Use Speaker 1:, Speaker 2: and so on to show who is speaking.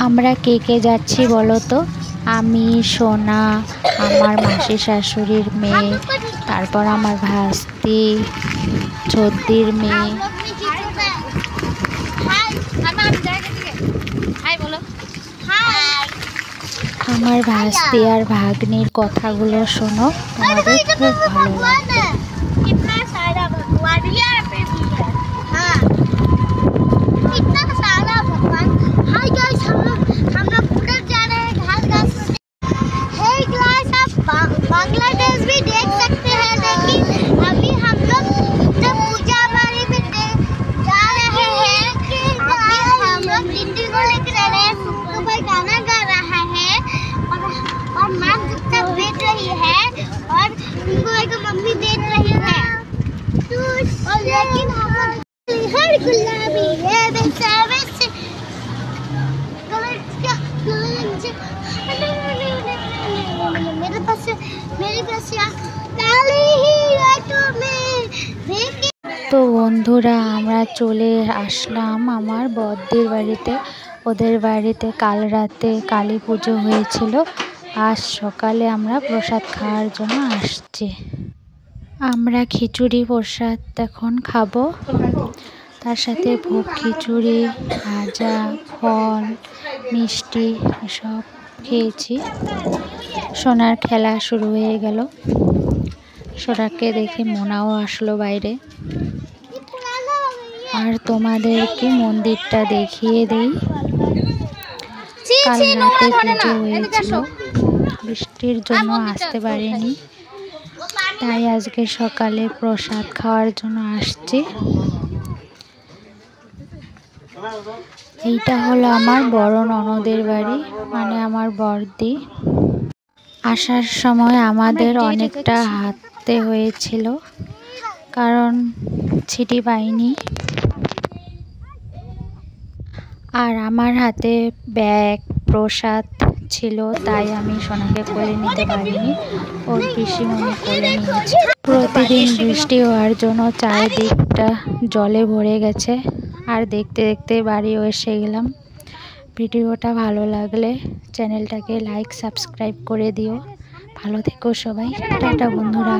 Speaker 1: আমরা কে কে যাচ্ছি বলো তো? আমি, সোনা, আমার মাসি শাশুড়ির মেয়ে, তারপর আমার ভাস্তি, ছোদ্দির মেয়ে। আমার ভাস্তি আর ভাগ্নির কথাগুলো শোনো, তোমাদের খুব ভালো লাগবে।
Speaker 2: बांग्लादेश भी देख सकते हैं, लेकिन अभी हम लोग जब पूजा बारी में जा रहे हैं, अभी हम लोग दीदी को लेकर आ रहे हैं। सुप्पू भाई गाना गा रहा है और माँ चुपचाप बैठ रही है और सुप्पू भाई को मम्मी देख रही है। और लेकिन हम हर गुलाबी है वैसा वैसे
Speaker 1: তো বন্ধুরা, আমরা চলে আসলাম আমার বড়দির বাড়িতে। ওদের বাড়িতে কাল রাতে কালী পুজো হয়েছিল, আজ সকালে আমরা প্রসাদ খাওয়ার জন্য আসছি। আমরা খিচুড়ি প্রসাদ এখন খাবো, তার সাথে ভোগ খিচুড়ি, ভাজা, ফল, মিষ্টি সব খেয়েছি। সোনার খেলা শুরু হয়ে গেল, সোনাকে দেখে মোনাও আসলো বাইরে। আর তোমাদেরকে মন্দিরটা দেখিয়ে দেই। কাল রাতে পুজো হয়েছিল, বৃষ্টির জন্য আসতে পারিনি, তাই আজকে সকালে প্রসাদ খাওয়ার জন্য আসছি। এইটা হলো আমার বড় ননদের বাড়ি, মানে আমার বড়দি। আসার সময় আমাদের অনেকটা হাঁটতে হয়েছিল, কারণ ছিটি পাইনি। আর আমার হাতে ব্যাগ প্রসাদ ছিল, তাই আমি সোনাকে কোলে নিতে পারিনি, ওর পিসিমণি কোলে নিয়েছে। প্রতিদিন বৃষ্টি হওয়ার জন্য চারিদিকটা জলে ভরে গেছে। আর দেখতে দেখতে বাড়িও এসে গেলাম। ভিডিওটা ভালো লাগলে চ্যানেলটাকে লাইক সাবস্ক্রাইব করে দিও। ভালো থেকো সবাই, টাটা বন্ধুরা।